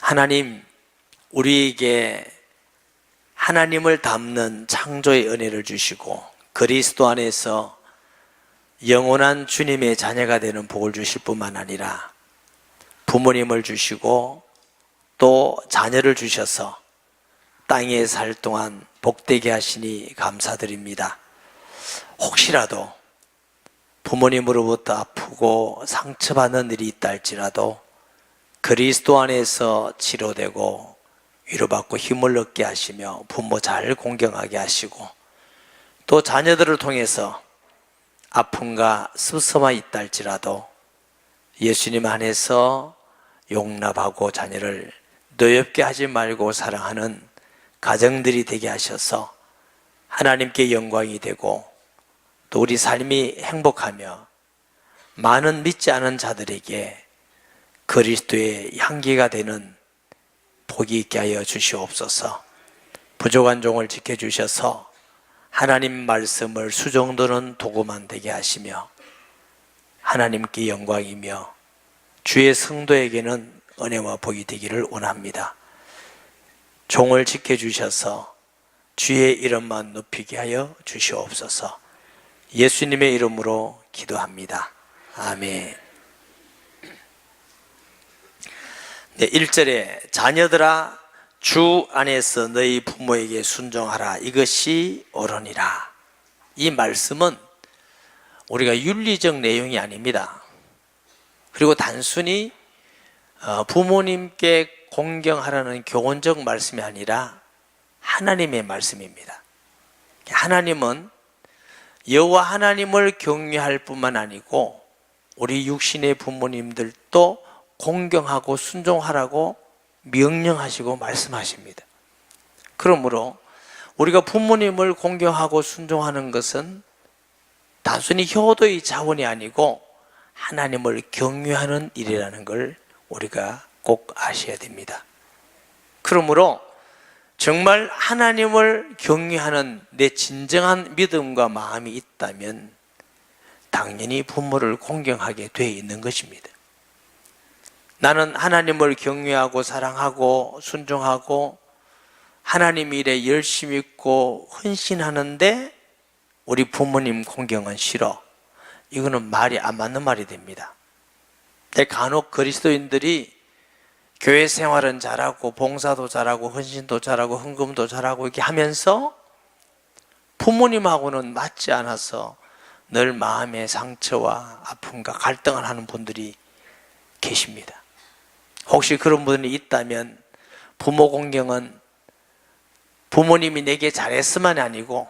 하나님, 우리에게 하나님을 닮는 창조의 은혜를 주시고 그리스도 안에서 영원한 주님의 자녀가 되는 복을 주실 뿐만 아니라 부모님을 주시고 또 자녀를 주셔서 땅에 살 동안 복되게 하시니 감사드립니다. 혹시라도 부모님으로부터 아프고 상처받는 일이 있다 할지라도 그리스도 안에서 치료되고 위로받고 힘을 얻게 하시며 부모 잘 공경하게 하시고 또 자녀들을 통해서 아픔과 습성이 있다 할지라도 예수님 안에서 용납하고 자녀를 노엽게 하지 말고 사랑하는 가정들이 되게 하셔서 하나님께 영광이 되고 또 우리 삶이 행복하며 많은 믿지 않은 자들에게 그리스도의 향기가 되는 복이 있게 하여 주시옵소서. 부족한 종을 지켜주셔서 하나님 말씀을 수정도는 도구만 되게 하시며 하나님께 영광이며 주의 성도에게는 은혜와 복이 되기를 원합니다. 종을 지켜주셔서 주의 이름만 높이게 하여 주시옵소서. 예수님의 이름으로 기도합니다. 아멘. 1절에 자녀들아 주 안에서 너희 부모에게 순종하라. 이것이 옳으니라. 이 말씀은 우리가 윤리적 내용이 아닙니다. 그리고 단순히 부모님께 공경하라는 교훈적 말씀이 아니라 하나님의 말씀입니다. 하나님은 여호와 하나님을 경외할 뿐만 아니고 우리 육신의 부모님들도 공경하고 순종하라고 명령하시고 말씀하십니다. 그러므로 우리가 부모님을 공경하고 순종하는 것은 단순히 효도의 자원이 아니고 하나님을 경외하는 일이라는 걸 우리가 꼭 아셔야 됩니다. 그러므로 정말 하나님을 경외하는 내 진정한 믿음과 마음이 있다면 당연히 부모를 공경하게 되어 있는 것입니다. 나는 하나님을 경외하고 사랑하고 순종하고 하나님 일에 열심히 있고 헌신하는데 우리 부모님 공경은 싫어. 이거는 말이 안 맞는 말이 됩니다. 간혹 그리스도인들이 교회 생활은 잘하고 봉사도 잘하고 헌신도 잘하고 헌금도 잘하고 이렇게 하면서 부모님하고는 맞지 않아서 늘 마음의 상처와 아픔과 갈등을 하는 분들이 계십니다. 혹시 그런 분이 있다면 부모 공경은 부모님이 내게 잘했으면 아니고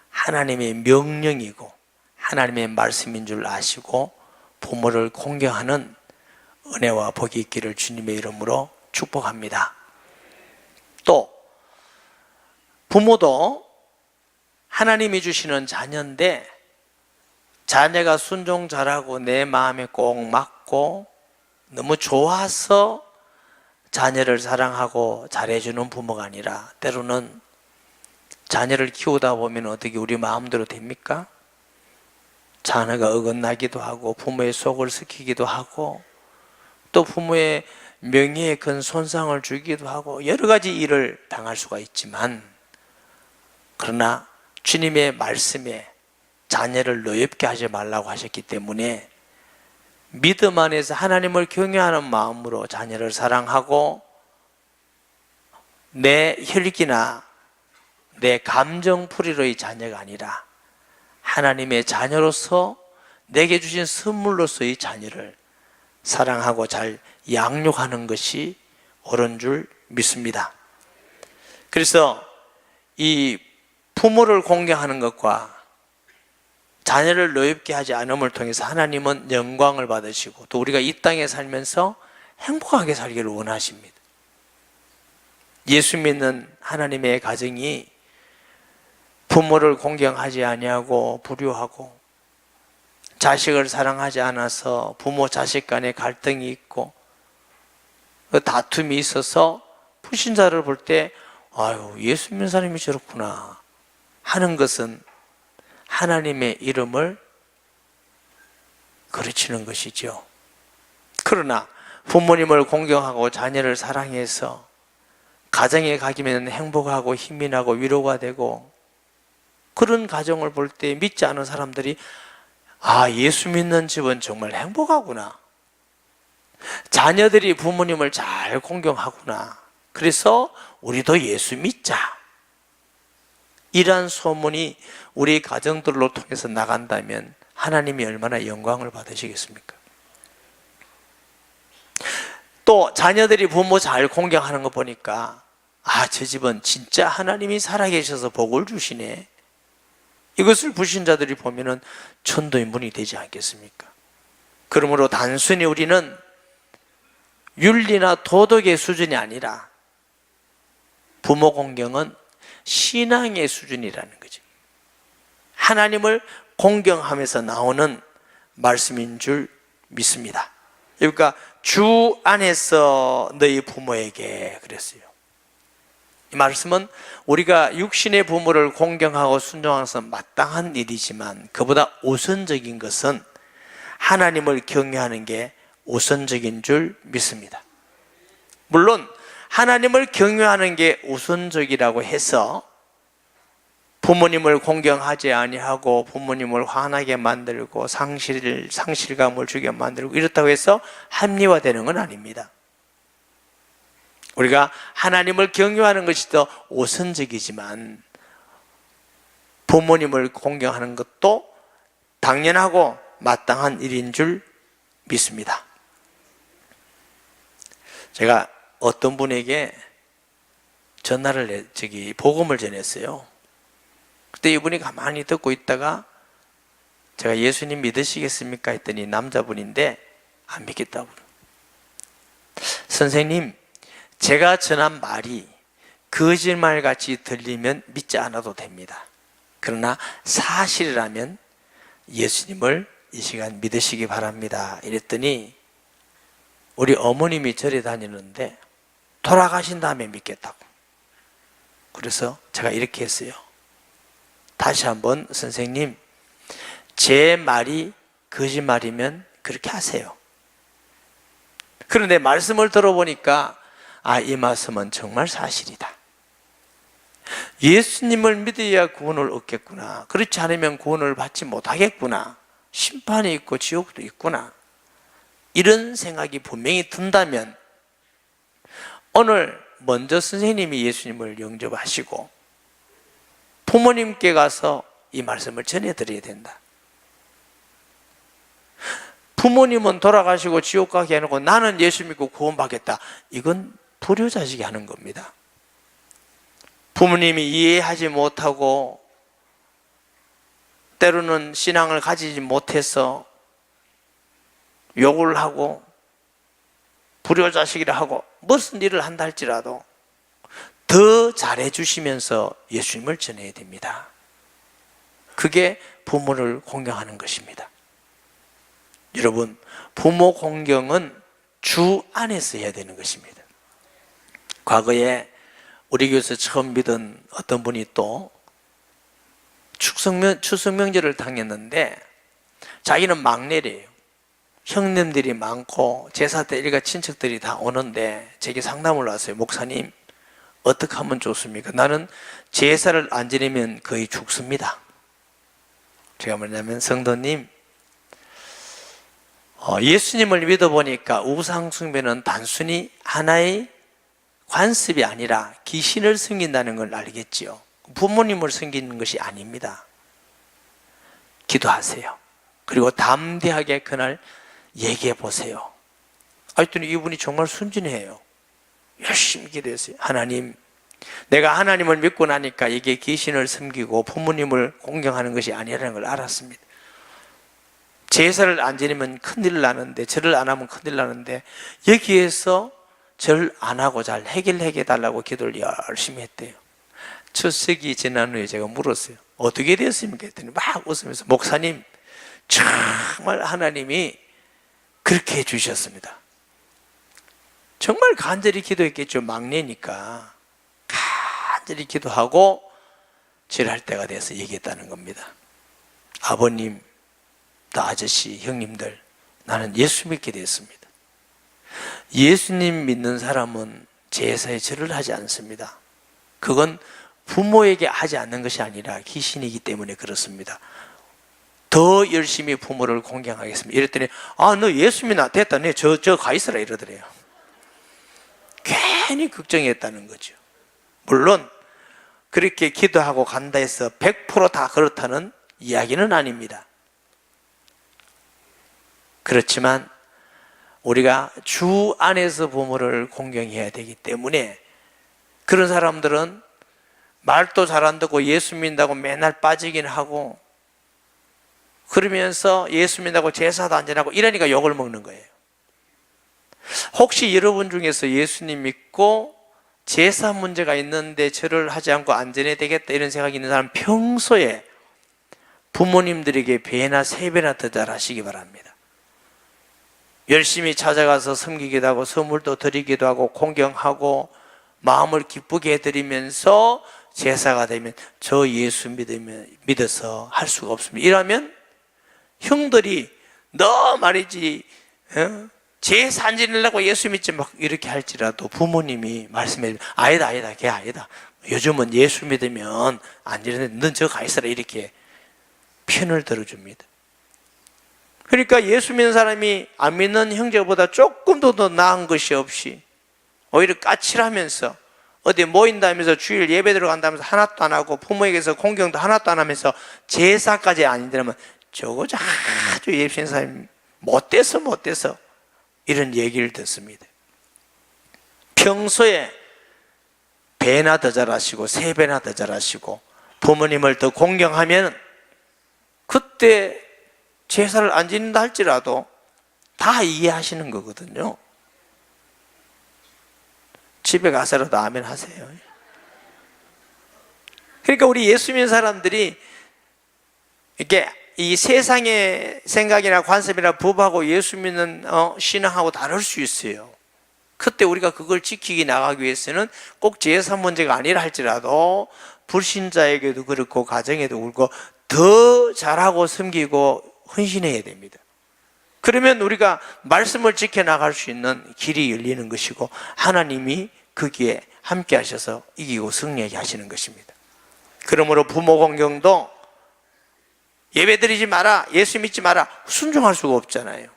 하나님의 명령이고 하나님의 말씀인 줄 아시고 부모를 공경하는 은혜와 복이 있기를 주님의 이름으로 축복합니다. 또 부모도 하나님이 주시는 자녀인데 자녀가 순종 잘하고 내 마음에 꼭 맞고 너무 좋아서 자녀를 사랑하고 잘해주는 부모가 아니라 때로는 자녀를 키우다 보면 어떻게 우리 마음대로 됩니까? 자녀가 어긋나기도 하고 부모의 속을 썩히기도 하고 또 부모의 명예에 큰 손상을 주기도 하고 여러 가지 일을 당할 수가 있지만 그러나 주님의 말씀에 자녀를 노엽게 하지 말라고 하셨기 때문에 믿음 안에서 하나님을 경외하는 마음으로 자녀를 사랑하고 내 혈기나 내 감정풀이로의 자녀가 아니라 하나님의 자녀로서 내게 주신 선물로서의 자녀를 사랑하고 잘 양육하는 것이 옳은 줄 믿습니다. 그래서 이 부모를 공경하는 것과 자녀를 노엽게 하지 않음을 통해서 하나님은 영광을 받으시고 또 우리가 이 땅에 살면서 행복하게 살기를 원하십니다. 예수 믿는 하나님의 가정이 부모를 공경하지 아니하고 불효하고 자식을 사랑하지 않아서 부모 자식 간에 갈등이 있고 다툼이 있어서 불신자를 볼 때 아유 예수 믿는 사람이 저렇구나 하는 것은 하나님의 이름을 그르치는 것이죠. 그러나 부모님을 공경하고 자녀를 사랑해서 가정에 가기면 행복하고 힘이 나고 위로가 되고, 그런 가정을 볼 때 믿지 않은 사람들이 아, 예수 믿는 집은 정말 행복하구나, 자녀들이 부모님을 잘 공경하구나, 그래서 우리도 예수 믿자, 이러한 소문이 우리 가정들로 통해서 나간다면 하나님이 얼마나 영광을 받으시겠습니까? 또 자녀들이 부모 잘 공경하는 거 보니까 아, 저 집은 진짜 하나님이 살아계셔서 복을 주시네, 이것을 불신자들이 보면은 천도의 문이 되지 않겠습니까? 그러므로 단순히 우리는 윤리나 도덕의 수준이 아니라 부모 공경은 신앙의 수준이라는 거죠. 하나님을 공경하면서 나오는 말씀인 줄 믿습니다. 그러니까 주 안에서 너희 부모에게 그랬어요. 이 말씀은 우리가 육신의 부모를 공경하고 순종하는 것은 마땅한 일이지만 그보다 우선적인 것은 하나님을 경외하는 게 우선적인 줄 믿습니다. 물론 하나님을 경외하는 게 우선적이라고 해서 부모님을 공경하지 아니하고 부모님을 화나게 만들고 상실감을 주게 만들고 이렇다고 해서 합리화되는 건 아닙니다. 우리가 하나님을 경외하는 것이 더 우선적이지만 부모님을 공경하는 것도 당연하고 마땅한 일인 줄 믿습니다. 제가 어떤 분에게 복음을 전했어요. 그때 이분이 가만히 듣고 있다가 제가 예수님 믿으시겠습니까? 했더니 남자분인데 안 믿겠다고. 선생님, 제가 전한 말이 거짓말같이 들리면 믿지 않아도 됩니다. 그러나 사실이라면 예수님을 이 시간 믿으시기 바랍니다. 이랬더니 우리 어머님이 절에 다니는데 돌아가신 다음에 믿겠다고. 그래서 제가 이렇게 했어요. 다시 한번 선생님, 제 말이 거짓말이면 그렇게 하세요. 그런데 말씀을 들어보니까 아, 이 말씀은 정말 사실이다. 예수님을 믿어야 구원을 얻겠구나. 그렇지 않으면 구원을 받지 못하겠구나. 심판이 있고 지옥도 있구나. 이런 생각이 분명히 든다면 오늘 먼저 선생님이 예수님을 영접하시고 부모님께 가서 이 말씀을 전해드려야 된다. 부모님은 돌아가시고 지옥 가게 해놓고 나는 예수 믿고 구원받겠다. 이건 불효자식이 하는 겁니다. 부모님이 이해하지 못하고 때로는 신앙을 가지지 못해서 욕을 하고 불효자식이라 하고 무슨 일을 한다 할지라도 더 잘해주시면서 예수님을 전해야 됩니다. 그게 부모를 공경하는 것입니다. 여러분, 부모 공경은 주 안에서 해야 되는 것입니다. 과거에 우리 교회에서 처음 믿은 어떤 분이 또 추석명절을 당했는데 자기는 막내래요. 형님들이 많고 제사 때 일가 친척들이 다 오는데 제게 상담을 왔어요. 목사님, 어떻게 하면 좋습니까? 나는 제사를 안 지내면 거의 죽습니다. 제가 뭐냐면, 성도님, 예수님을 믿어보니까 우상숭배는 단순히 하나의 관습이 아니라 귀신을 섬긴다는 걸 알겠지요. 부모님을 섬기는 것이 아닙니다. 기도하세요. 그리고 담대하게 그날 얘기해 보세요. 하여튼 이분이 정말 순진해요. 열심히 기도했어요. 하나님, 내가 하나님을 믿고 나니까 이게 귀신을 섬기고 부모님을 공경하는 것이 아니라는 걸 알았습니다. 제사를 안 지내면 큰일 나는데, 절을 안 하면 큰일 나는데 여기에서 절 안 하고 잘 해결해 달라고 기도를 열심히 했대요. 추석이 지난 후에 제가 물었어요. 어떻게 됐습니까? 했더니 막 웃으면서, 목사님, 정말 하나님이 그렇게 해주셨습니다. 정말 간절히 기도했겠죠. 막내니까 간절히 기도하고 절할 때가 돼서 얘기했다는 겁니다. 아버님, 또 아저씨, 형님들, 나는 예수 믿게 됐습니다. 예수님 믿는 사람은 제사에 절을 하지 않습니다. 그건 부모에게 하지 않는 것이 아니라 귀신이기 때문에 그렇습니다. 더 열심히 부모를 공경하겠습니다. 이랬더니 너 예수 믿나? 됐다. 네, 저 가 있어라 이러더래요. 괜히 걱정했다는 거죠. 물론 그렇게 기도하고 간다 해서 100%다 그렇다는 이야기는 아닙니다. 그렇지만 우리가 주 안에서 부모를 공경해야 되기 때문에 그런 사람들은 말도 잘 안 듣고 예수 믿는다고 맨날 빠지긴 하고 그러면서 예수 믿는다고 제사도 안 지내고 이러니까 욕을 먹는 거예요. 혹시 여러분 중에서 예수님 믿고 제사 문제가 있는데 절을 하지 않고 안 지내야 되겠다 이런 생각이 있는 사람 평소에 부모님들에게 배나 세 배나 더 잘하시기 바랍니다. 열심히 찾아가서 섬기기도 하고 선물도 드리기도 하고 공경하고 마음을 기쁘게 해드리면서 제사가 되면 저 예수 믿어서 할 수가 없습니다. 이러면 형들이 너 말이지 제사 안 지내려고 예수 믿지 막 이렇게 할지라도 부모님이 말씀해 아니다 걔 아니다. 요즘은 예수 믿으면 안 지내는데 넌 저 가 있어라 이렇게 편을 들어줍니다. 그러니까 예수 믿는 사람이 안 믿는 형제보다 조금도 더 나은 것이 없이 오히려 까칠하면서 어디 모인다면서 주일 예배 들어간다면서 하나도 안 하고 부모에게서 공경도 하나도 안 하면서 제사까지 아니더라면 저거 아주 예수 믿는 사람이 못돼서 이런 얘기를 듣습니다. 평소에 배나 더 잘하시고 세 배나 더 잘하시고 부모님을 더 공경하면 그때 제사를 안 지낸다 할지라도 다 이해하시는 거거든요. 집에 가서라도 아멘 하세요. 그러니까 우리 예수 믿는 사람들이 이게 이 세상의 생각이나 관습이나 법하고 예수 믿는 신앙하고 다를 수 있어요. 그때 우리가 그걸 지키기 나가기 위해서는 꼭 제사 문제가 아니라 할지라도 불신자에게도 그렇고 가정에도 그렇고 더 잘하고 섬기고 헌신해야 됩니다. 그러면 우리가 말씀을 지켜나갈 수 있는 길이 열리는 것이고 하나님이 거기에 함께 하셔서 이기고 승리하게 하시는 것입니다. 그러므로 부모 공경도 예배 드리지 마라, 예수 믿지 마라 순종할 수가 없잖아요.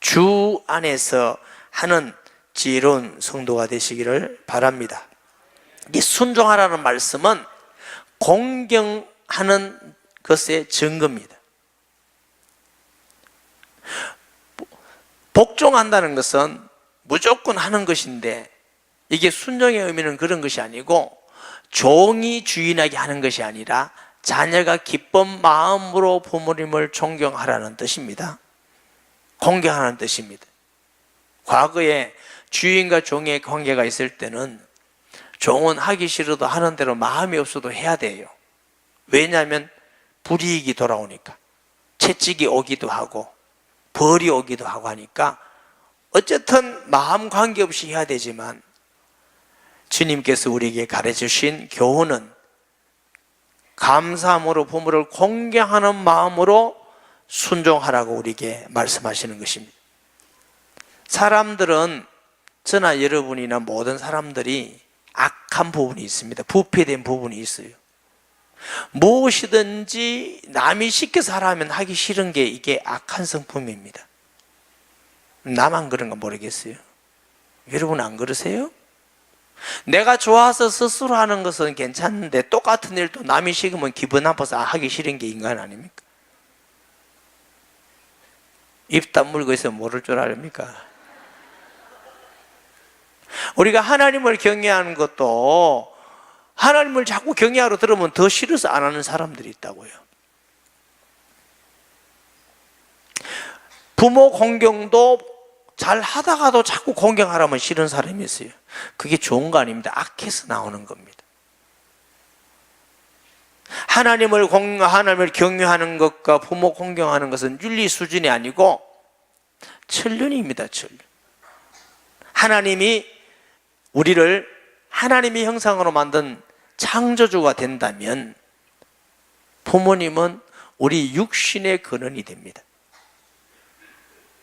주 안에서 하는 지혜로운 성도가 되시기를 바랍니다. 이 순종하라는 말씀은 공경하는 것의 증거입니다. 복종한다는 것은 무조건 하는 것인데 이게 순종의 의미는 그런 것이 아니고 종이 주인에게 하는 것이 아니라 자녀가 기쁜 마음으로 부모님을 존경하라는 뜻입니다. 공경하는 뜻입니다. 과거에 주인과 종의 관계가 있을 때는 종은 하기 싫어도 하는 대로 마음이 없어도 해야 돼요. 왜냐하면 불이익이 돌아오니까 채찍이 오기도 하고 벌이 오기도 하고 하니까 어쨌든 마음 관계없이 해야 되지만 주님께서 우리에게 가르쳐주신 교훈은 감사함으로 부모를 공경하는 마음으로 순종하라고 우리에게 말씀하시는 것입니다. 사람들은 저나 여러분이나 모든 사람들이 악한 부분이 있습니다. 부패된 부분이 있어요. 무엇이든지 남이 시켜서 하라면 하기 싫은 게 이게 악한 성품입니다. 나만 그런가 모르겠어요. 여러분 안 그러세요? 내가 좋아서 스스로 하는 것은 괜찮은데 똑같은 일도 남이 시키면 기분 나빠서 하기 싫은 게 인간 아닙니까? 입 다물고 있으면 모를 줄 아닙니까? 우리가 하나님을 경외하는 것도 하나님을 자꾸 경외하러 들으면 더 싫어서 안 하는 사람들이 있다고요. 부모 공경도 잘 하다가도 자꾸 공경하라면 싫은 사람이 있어요. 그게 좋은 거 아닙니다. 악해서 나오는 겁니다. 하나님을 경외하는 것과 부모 공경하는 것은 윤리 수준이 아니고 천륜입니다. 천륜. 하나님이 우리를 하나님의 형상으로 만든 창조주가 된다면 부모님은 우리 육신의 근원이 됩니다.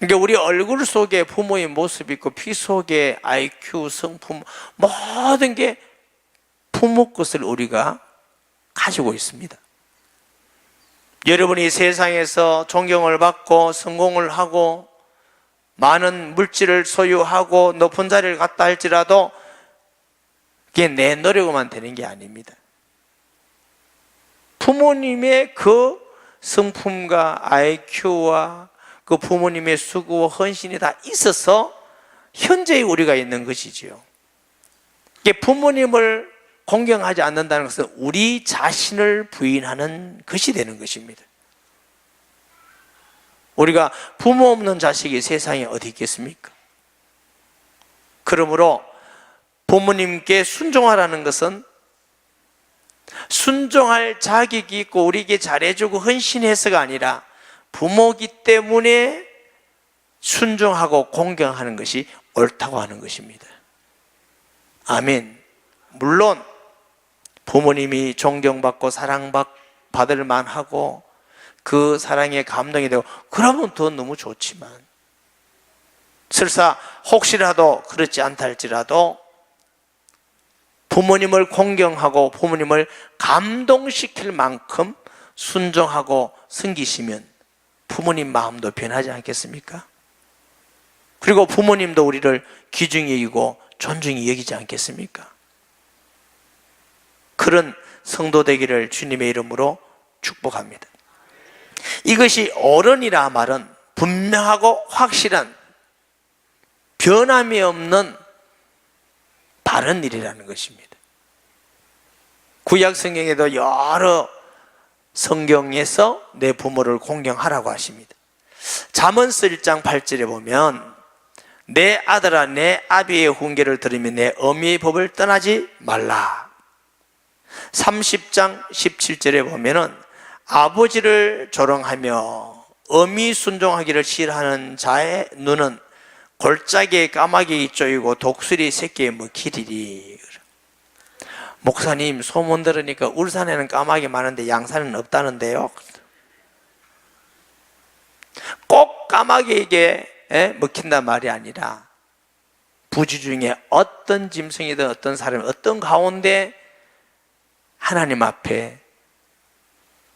그러니까 우리 얼굴 속에 부모의 모습이 있고 피 속에 IQ, 성품 모든 게 부모 것을 우리가 가지고 있습니다. 여러분이 세상에서 존경을 받고 성공을 하고 많은 물질을 소유하고 높은 자리를 갔다 할지라도 그게 내 노력으로만 되는 게 아닙니다. 부모님의 그 성품과 IQ와 그 부모님의 수고와 헌신이 다 있어서 현재의 우리가 있는 것이지요. 부모님을 공경하지 않는다는 것은 우리 자신을 부인하는 것이 되는 것입니다. 우리가 부모 없는 자식이 세상에 어디 있겠습니까? 그러므로 부모님께 순종하라는 것은 순종할 자격이 있고 우리에게 잘해주고 헌신해서가 아니라 부모기 때문에 순종하고 공경하는 것이 옳다고 하는 것입니다. 아멘. 물론 부모님이 존경받고 사랑받을 만하고 그 사랑에 감동이 되고 그러면 더 너무 좋지만 설사 혹시라도 그렇지 않다 할지라도 부모님을 공경하고 부모님을 감동시킬 만큼 순종하고 섬기시면 부모님 마음도 변하지 않겠습니까? 그리고 부모님도 우리를 귀중히 여기고 존중히 여기지 않겠습니까? 그런 성도 되기를 주님의 이름으로 축복합니다. 이것이 어른이라 말은 분명하고 확실한 변함이 없는 바른 일이라는 것입니다. 구약 성경에도 여러 성경에서 내 부모를 공경하라고 하십니다. 잠언서 1장 8절에 보면 내 아들아 내 아비의 훈계를 들으며 내 어미의 법을 떠나지 말라. 30장 17절에 보면은 아버지를 조롱하며 어미 순종하기를 싫어하는 자의 눈은 골짜기에 까마귀 쪼이고 독수리 새끼에 먹히리리. 목사님 소문 들으니까 울산에는 까마귀 많은데 양산은 없다는데요. 꼭 까마귀에게 먹힌단 말이 아니라 부지 중에 어떤 짐승이든 어떤 사람이 어떤 가운데 하나님 앞에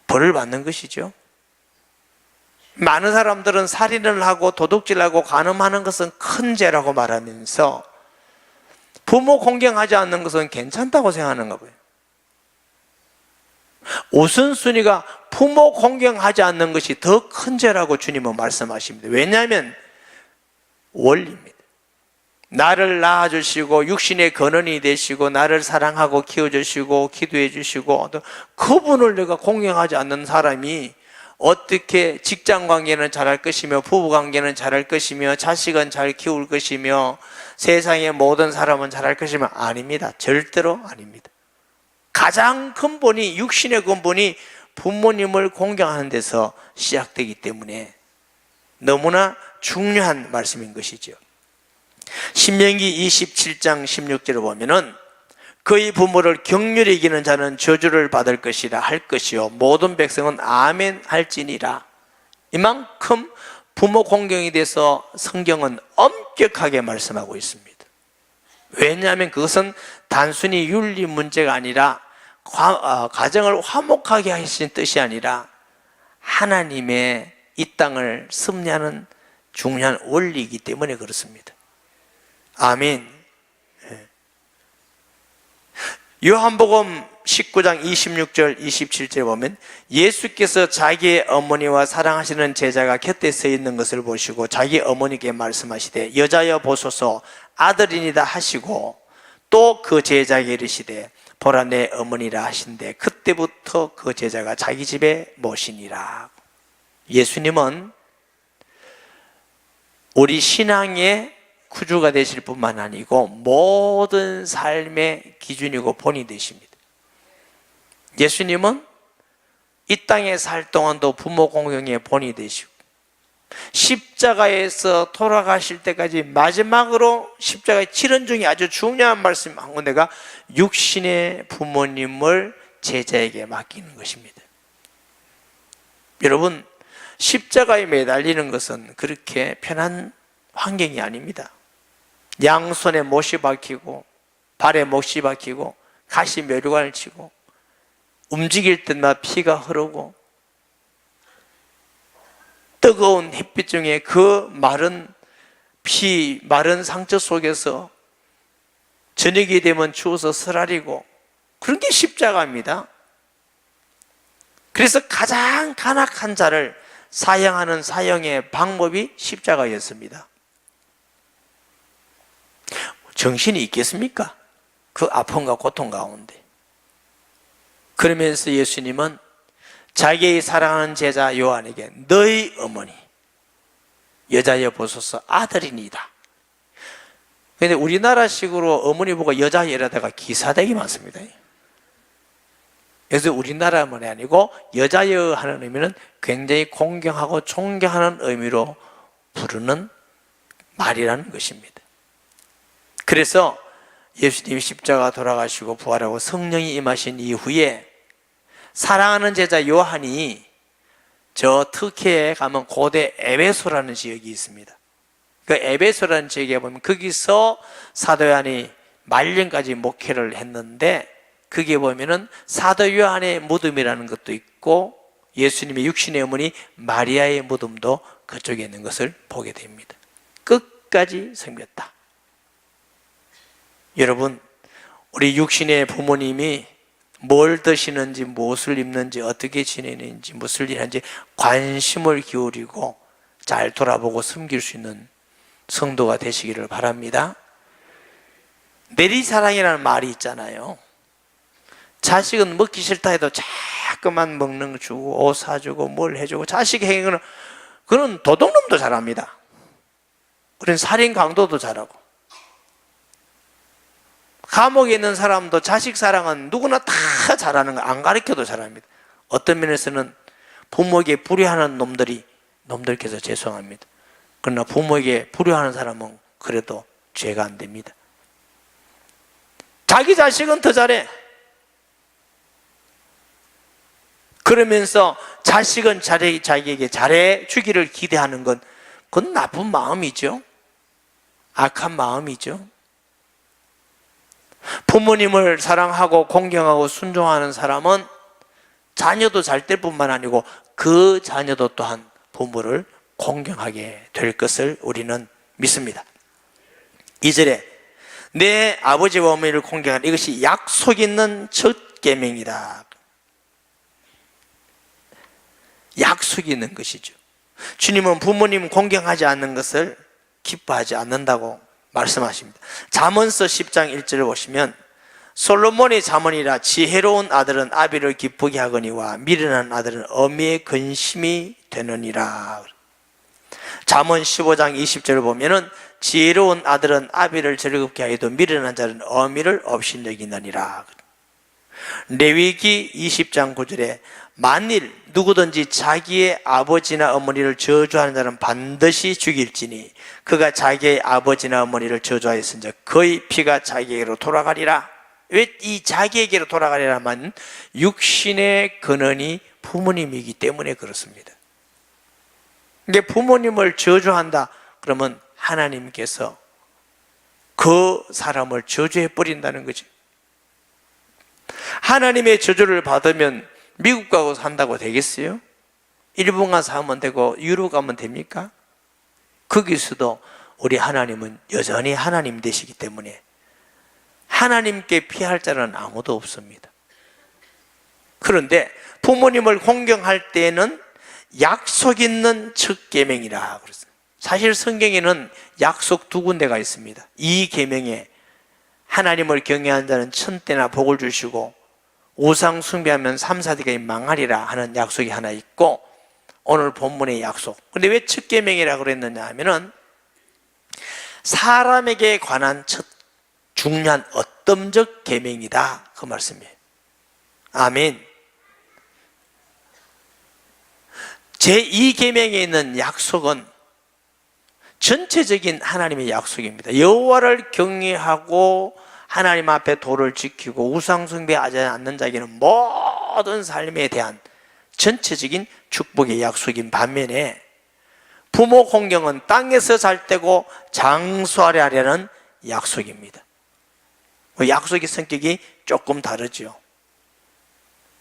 벌을 받는 것이죠. 많은 사람들은 살인을 하고 도둑질하고 간음하는 것은 큰 죄라고 말하면서 부모 공경하지 않는 것은 괜찮다고 생각하는가 봐요. 우선순위가 부모 공경하지 않는 것이 더 큰 죄라고 주님은 말씀하십니다. 왜냐하면 원리입니다. 나를 낳아주시고 육신의 근원이 되시고 나를 사랑하고 키워주시고 기도해 주시고 그분을 내가 공경하지 않는 사람이 어떻게 직장관계는 잘할 것이며 부부관계는 잘할 것이며 자식은 잘 키울 것이며 세상의 모든 사람은 잘할 것이며 아닙니다. 절대로 아닙니다. 가장 근본이 육신의 근본이 부모님을 공경하는 데서 시작되기 때문에 너무나 중요한 말씀인 것이죠. 신명기 27장 16절을 보면은 그의 부모를 긍휼히 여기는 자는 저주를 받을 것이라 할 것이요 모든 백성은 아멘 할지니라. 이만큼 부모 공경에 대해서 성경은 엄격하게 말씀하고 있습니다. 왜냐하면 그것은 단순히 윤리 문제가 아니라 가정을 화목하게 하신 뜻이 아니라 하나님의 이 땅을 섭리하는 중요한 원리이기 때문에 그렇습니다. 아멘. 요한복음 19장 26절 27절에 보면 예수께서 자기의 어머니와 사랑하시는 제자가 곁에 서 있는 것을 보시고 자기 어머니께 말씀하시되 여자여 보소서 아들이니다 하시고 또 그 제자에게 이르시되 보라 내 어머니라 하신대 그때부터 그 제자가 자기 집에 모시니라. 예수님은 우리 신앙의 구주가 되실 뿐만 아니고 모든 삶의 기준이고 본이 되십니다. 예수님은 이 땅에 살 동안도 부모 공경의 본이 되시고 십자가에서 돌아가실 때까지 마지막으로 십자가의 치른 중에 아주 중요한 말씀 한 군데가 육신의 부모님을 제자에게 맡기는 것입니다. 여러분 십자가에 매달리는 것은 그렇게 편한 환경이 아닙니다. 양손에 못이 박히고 발에 못이 박히고 가시 멸관을 치고 움직일 때마다 피가 흐르고 뜨거운 햇빛 중에 그 마른 피, 마른 상처 속에서 저녁이 되면 추워서 쓰라리고, 그런 게 십자가입니다. 그래서 가장 간악한 자를 사형하는 사형의 방법이 십자가였습니다. 정신이 있겠습니까? 그 아픔과 고통 가운데. 그러면서 예수님은 자기의 사랑하는 제자 요한에게 너희 어머니 여자여 보소서 아들이니이다. 그런데 우리나라식으로 어머니 보고 여자여 이러다가 기사되기 많습니다. 그래서 우리나라 어머니 아니고 여자여 하는 의미는 굉장히 공경하고 존경하는 의미로 부르는 말이라는 것입니다. 그래서 예수님이 십자가 돌아가시고 부활하고 성령이 임하신 이후에 사랑하는 제자 요한이 저 터키에 가면 고대 에베소라는 지역이 있습니다. 그 에베소라는 지역에 보면 거기서 사도 요한이 말년까지 목회를 했는데, 거기에 보면은 사도 요한의 무덤이라는 것도 있고 예수님의 육신의 어머니 마리아의 무덤도 그쪽에 있는 것을 보게 됩니다. 끝까지 섬겼다. 여러분, 우리 육신의 부모님이 뭘 드시는지, 무엇을 입는지, 어떻게 지내는지, 무엇을 일하는지 관심을 기울이고 잘 돌아보고 섬길 수 있는 성도가 되시기를 바랍니다. 내리사랑이라는 말이 있잖아요. 자식은 먹기 싫다 해도 자꾸만 먹는 거 주고 옷 사주고 뭘 해주고, 자식 행위는 그런 도둑놈도 잘합니다. 그런 살인 강도도 잘하고, 감옥에 있는 사람도 자식 사랑은 누구나 다 잘하는 거, 안 가르쳐도 잘합니다. 어떤 면에서는 부모에게 불효하는 놈들께서 죄송합니다. 그러나 부모에게 불효하는 사람은 그래도 죄가 안 됩니다. 자기 자식은 더 잘해. 그러면서 자식은 자기에게 잘해 주기를 기대하는 건, 그건 나쁜 마음이죠. 악한 마음이죠. 부모님을 사랑하고 공경하고 순종하는 사람은 자녀도 잘 될 뿐만 아니고 그 자녀도 또한 부모를 공경하게 될 것을 우리는 믿습니다. 2절에 내 아버지와 어머니를 공경하는 이것이 약속 있는 첫 계명이다. 약속이 있는 것이죠. 주님은 부모님 공경하지 않는 것을 기뻐하지 않는다고 말씀하십니다. 잠언서 10장 1절을 보시면 솔로몬의 잠언이라 지혜로운 아들은 아비를 기쁘게 하거니와 미련한 아들은 어미의 근심이 되느니라. 잠언 15장 20절을 보면은 지혜로운 아들은 아비를 즐겁게 하여도 미련한 자는 어미를 업신여기느니라. 레위기 20장 9절에 만일 누구든지 자기의 아버지나 어머니를 저주하는 자는 반드시 죽일지니 그가 자기의 아버지나 어머니를 저주하였은즉 그의 피가 자기에게로 돌아가리라. 왜 이 자기에게로 돌아가리라만? 육신의 근원이 부모님이기 때문에 그렇습니다. 근데 부모님을 저주한다 그러면 하나님께서 그 사람을 저주해 버린다는 거죠. 하나님의 저주를 받으면 미국 가고 산다고 되겠어요? 일본 가서 하면 되고 유럽 가면 됩니까? 거기서도 우리 하나님은 여전히 하나님 되시기 때문에 하나님께 피할 자는 아무도 없습니다. 그런데 부모님을 공경할 때에는 약속 있는 첫 계명이라 그랬어요. 사실 성경에는 약속 두 군데가 있습니다. 이 계명에 하나님을 경외하는 자는 천대나 복을 주시고 우상 숭배하면 3, 4대가 망하리라 하는 약속이 하나 있고, 오늘 본문의 약속. 근데 왜 첫 계명이라고 그랬느냐 하면은 사람에게 관한 첫 중요한 어떤 계명이다 그 말씀이에요. 아멘. 제2계명에 있는 약속은 전체적인 하나님의 약속입니다. 여호와를 경외하고 하나님 앞에 도를 지키고 우상 숭배하지 않는 자에게는 모든 삶에 대한 전체적인 축복의 약속인 반면에 부모 공경은 땅에서 잘 때고 장수하려 하려는 약속입니다. 약속의 성격이 조금 다르죠.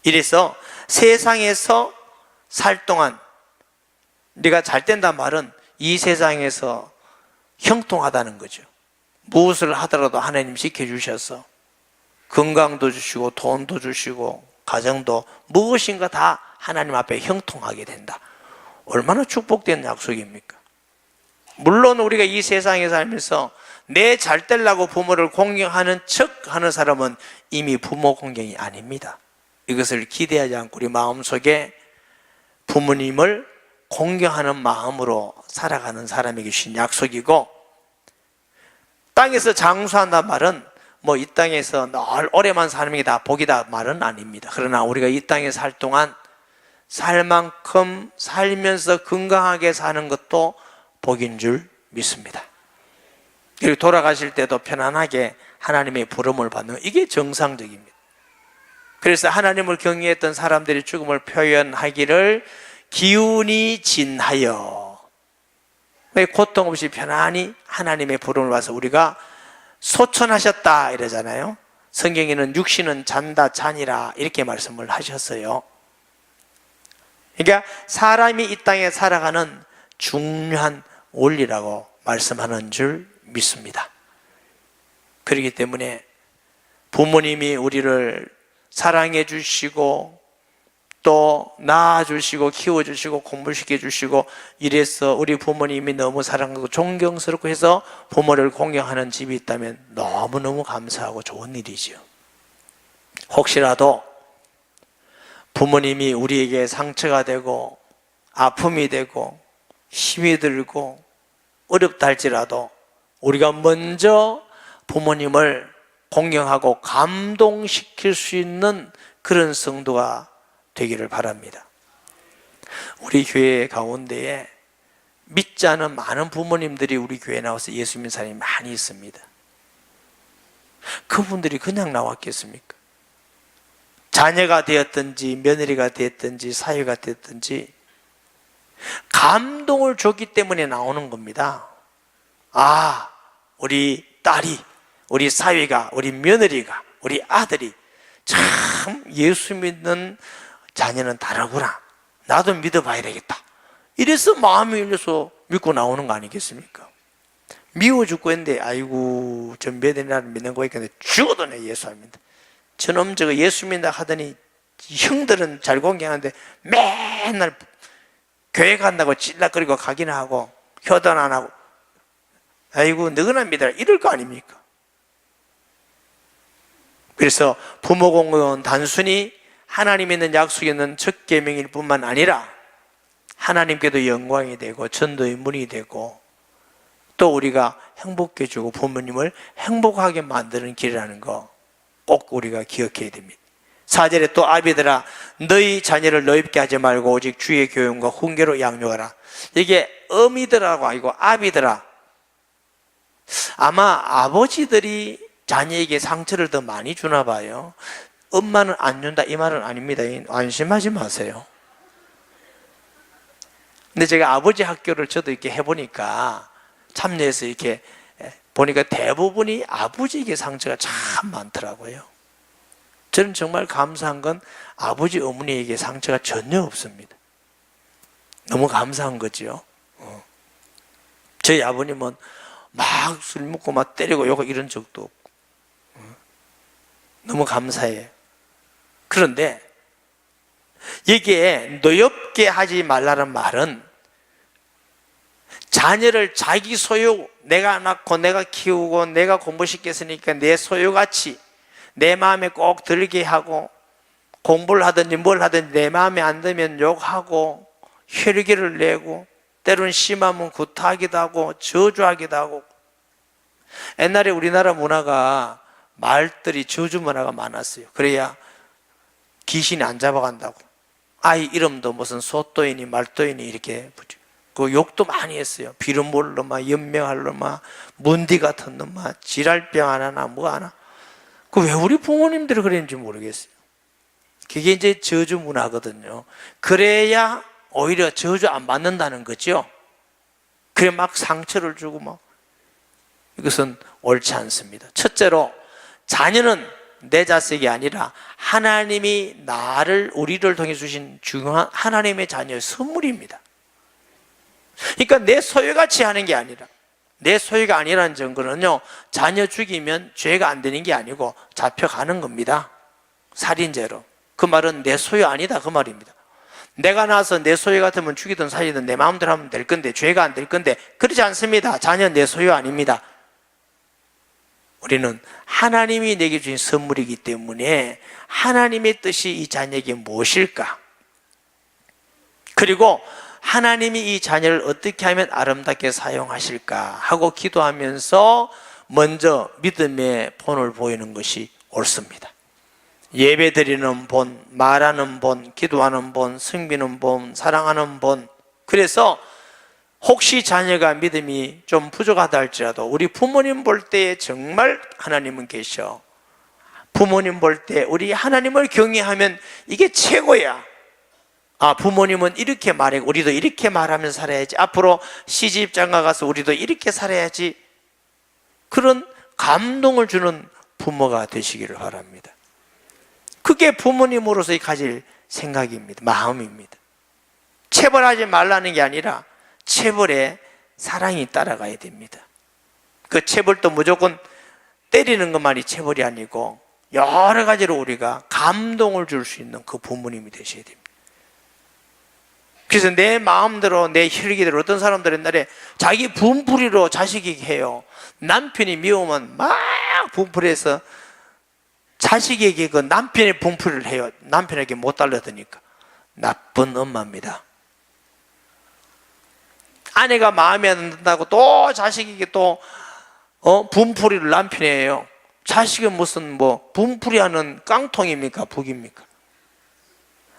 이래서 세상에서 살 동안 네가 잘 된다는 말은 이 세상에서 형통하다는 거죠. 무엇을 하더라도 하나님 지켜주셔서 건강도 주시고 돈도 주시고 가정도 무엇인가 다 하나님 앞에 형통하게 된다. 얼마나 축복된 약속입니까? 물론 우리가 이 세상에 살면서 내 잘 되려고 부모를 공경하는 척 하는 사람은 이미 부모 공경이 아닙니다. 이것을 기대하지 않고 우리 마음속에 부모님을 공경하는 마음으로 살아가는 사람에게 주신 약속이고, 땅에서 장수한다는 말은 뭐 이 땅에서 늘 오래만 사는 게 다 복이다 말은 아닙니다. 그러나 우리가 이 땅에 살 동안 살 만큼 살면서 건강하게 사는 것도 복인 줄 믿습니다. 그리고 돌아가실 때도 편안하게 하나님의 부름을 받는, 이게 정상적입니다. 그래서 하나님을 경외했던 사람들이 죽음을 표현하기를 기운이 진하여, 고통 없이 편안히 하나님의 부름을 받아서 우리가 소천하셨다 이러잖아요. 성경에는 육신은 잔다 잔이라 이렇게 말씀을 하셨어요. 그러니까 사람이 이 땅에 살아가는 중요한 원리라고 말씀하는 줄 믿습니다. 그렇기 때문에 부모님이 우리를 사랑해 주시고 또 낳아주시고 키워주시고 공부시켜주시고 이래서 우리 부모님이 너무 사랑하고 존경스럽고 해서 부모를 공경하는 집이 있다면 너무너무 감사하고 좋은 일이죠. 혹시라도 부모님이 우리에게 상처가 되고 아픔이 되고 힘이 들고 어렵다 할지라도 우리가 먼저 부모님을 공경하고 감동시킬 수 있는 그런 성도가 되기를 바랍니다. 우리 교회 가운데에 믿지 않은 많은 부모님들이 우리 교회에 나와서 예수 믿는 사람이 많이 있습니다. 그분들이 그냥 나왔겠습니까? 자녀가 되었든지 며느리가 되었든지 사위가 되었든지 감동을 줬기 때문에 나오는 겁니다. 아, 우리 딸이, 우리 사위가, 우리 며느리가, 우리 아들이 참 예수 믿는 자녀는 다르구나, 나도 믿어봐야 되겠다, 이래서 마음이 열려서 믿고 나오는 거 아니겠습니까? 미워 죽고 했는데 아이고 저 며느리를 믿는 거니까 죽어도 내 예수 안 믿는다, 저놈 저거 예수 믿는다 하더니 형들은 잘 공경하는데 맨날 교회 간다고 찔락거리고 가기는 하고 효도는 안 하고, 아이고 너거나 믿어라, 이럴 거 아닙니까? 그래서 부모 공경은 단순히 하나님 있는 약속이 있는 첫 계명일 뿐만 아니라 하나님께도 영광이 되고 전도의 문이 되고 또 우리가 행복해지고 부모님을 행복하게 만드는 길이라는 거 꼭 우리가 기억해야 됩니다. 4절에 또 아비들아 너희 자녀를 너희밖에 하지 말고 오직 주의 교훈과 훈계로 양육하라. 이게 어미들하고 아니고 아비들아, 아마 아버지들이 자녀에게 상처를 더 많이 주나 봐요. 엄마는 안 준다 이 말은 아닙니다. 안심하지 마세요. 근데 제가 아버지 학교를 저도 이렇게 해보니까 참여해서 이렇게 보니까 대부분이 아버지에게 상처가 참 많더라고요. 저는 정말 감사한 건 아버지 어머니에게 상처가 전혀 없습니다. 너무 감사한 거죠. 저희 아버님은 막 술 먹고 막 때리고 욕하고 이런 적도 없고 너무 감사해요. 그런데 여기에 노엽게 하지 말라는 말은 자녀를 자기 소유, 내가 낳고 내가 키우고 내가 공부시켰으니까 내 소유같이 내 마음에 꼭 들게 하고 공부를 하든지 뭘 하든지 내 마음에 안 들면 욕하고 혈기를 내고 때로는 심하면 구타하기도 하고 저주하기도 하고. 옛날에 우리나라 문화가 말들이 저주 문화가 많았어요. 그래야 귀신이 안 잡아간다고. 아이 이름도 무슨 소또이니 말또이니 이렇게 붙여. 그 욕도 많이 했어요. 비름몰 놈아, 연명할 놈아, 문디 같은 놈아, 지랄병 하나 뭐 하나. 그 왜 우리 부모님들이 그랬는지 모르겠어요. 그게 이제 저주 문화거든요. 그래야 오히려 저주 안 받는다는 거죠. 그래 막 상처를 주고 막, 이것은 옳지 않습니다. 첫째로 자녀는 내 자식이 아니라 하나님이 우리를 통해 주신 중요한 하나님의 자녀의 선물입니다. 그러니까 내 소유같이 하는 게 아니라, 내 소유가 아니라는 증거는요, 자녀 죽이면 죄가 안 되는 게 아니고 잡혀가는 겁니다. 살인죄로. 그 말은 내 소유 아니다 그 말입니다. 내가 나서 내 소유 같으면 죽이든 살리든 내 마음대로 하면 될 건데, 죄가 안 될 건데, 그렇지 않습니다. 자녀 내 소유 아닙니다. 우리는 하나님이 내게 주신 선물이기 때문에 하나님의 뜻이 이 자녀에게 무엇일까? 그리고 하나님이 이 자녀를 어떻게 하면 아름답게 사용하실까 하고 기도하면서 먼저 믿음의 본을 보이는 것이 옳습니다. 예배 드리는 본, 말하는 본, 기도하는 본, 섬기는 본, 사랑하는 본. 그래서 혹시 자녀가 믿음이 좀 부족하다 할지라도 우리 부모님 볼 때 정말 하나님은 계셔. 부모님 볼 때 우리 하나님을 경외하면 이게 최고야. 아, 부모님은 이렇게 말해, 우리도 이렇게 말하면 살아야지. 앞으로 시집 장가 가서 우리도 이렇게 살아야지. 그런 감동을 주는 부모가 되시기를 바랍니다. 그게 부모님으로서의 가질 생각입니다. 마음입니다. 체벌하지 말라는 게 아니라 체벌에 사랑이 따라가야 됩니다. 그 체벌도 무조건 때리는 것만이 체벌이 아니고 여러 가지로 우리가 감동을 줄 수 있는 그 부모님이 되셔야 됩니다. 그래서 내 마음대로, 내 혈기대로, 어떤 사람들은 옛날에 자기 분풀이로 자식에게 해요. 남편이 미우면 막 분풀해서 자식에게 그 남편의 분풀이를 해요. 남편에게 못 달라드니까. 나쁜 엄마입니다. 아내가 마음에 안 든다고 또 자식에게 또 분풀이를 남편이 해요. 자식은 무슨 분풀이하는 깡통입니까? 북입니까?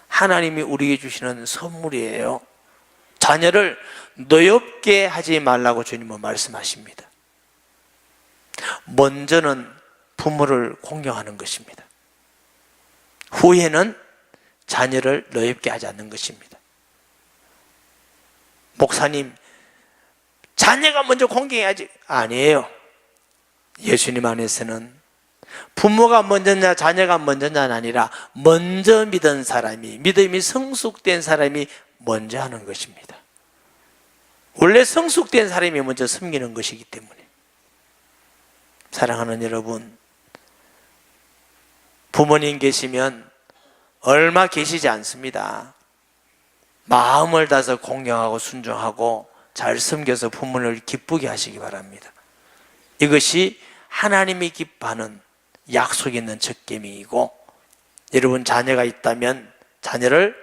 하나님이 우리에게 주시는 선물이에요. 자녀를 노엽게 하지 말라고 주님은 말씀하십니다. 먼저는 부모를 공경하는 것입니다. 후에는 자녀를 노엽게 하지 않는 것입니다. 목사님, 자녀가 먼저 공경해야지. 아니에요. 예수님 안에서는 부모가 먼저냐 자녀가 먼저냐는 아니라 먼저 믿은 사람이, 믿음이 성숙된 사람이 먼저 하는 것입니다. 원래 성숙된 사람이 먼저 섬기는 것이기 때문에. 사랑하는 여러분, 부모님 계시면 얼마 계시지 않습니다. 마음을 다해서 공경하고 순종하고 잘 섬겨서 부모를 기쁘게 하시기 바랍니다. 이것이 하나님이 기뻐하는 약속 있는 젖개미이고, 여러분 자녀가 있다면 자녀를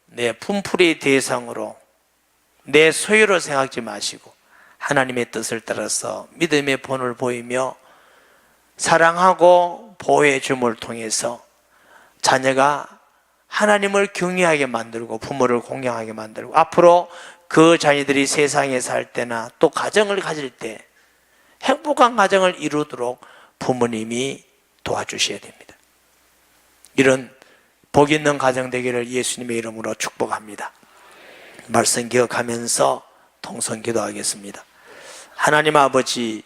내 분풀이의 대상으로, 내 소유로 생각하지 마시고 하나님의 뜻을 따라서 믿음의 본을 보이며 사랑하고 보호해 줌을 통해서 자녀가 하나님을 경외하게 만들고 부모를 공경하게 만들고, 앞으로 그 자녀들이 세상에 살 때나 또 가정을 가질 때 행복한 가정을 이루도록 부모님이 도와주셔야 됩니다. 이런 복 있는 가정 되기를 예수님의 이름으로 축복합니다. 말씀 기억하면서 통성 기도하겠습니다. 하나님 아버지,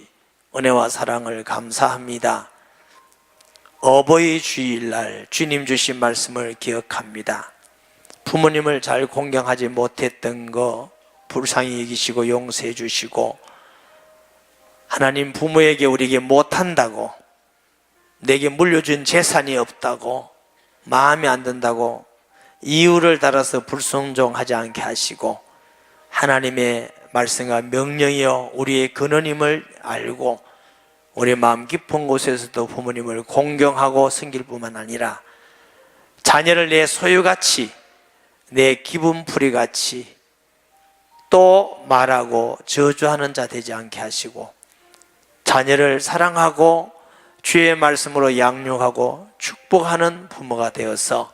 은혜와 사랑을 감사합니다. 어버이 주일날 주님 주신 말씀을 기억합니다. 부모님을 잘 공경하지 못했던 거 불쌍히 여기시고 용서해 주시고, 하나님 부모에게 우리에게 못한다고, 내게 물려준 재산이 없다고, 마음에 안 든다고 이유를 달아서 불순종하지 않게 하시고, 하나님의 말씀과 명령이여 우리의 근원임을 알고 우리 마음 깊은 곳에서도 부모님을 공경하고 섬길 뿐만 아니라 자녀를 내 소유같이, 내 기분풀이같이 또 말하고 저주하는 자 되지 않게 하시고, 자녀를 사랑하고 주의 말씀으로 양육하고 축복하는 부모가 되어서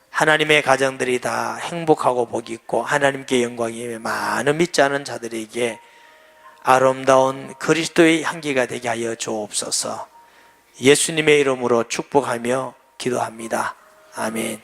하나님의 가정들이 다 행복하고 복이 있고 하나님께 영광이 많은 믿지 않은 자들에게 아름다운 그리스도의 향기가 되게 하여 주옵소서. 예수님의 이름으로 축복하며 기도합니다. 아멘.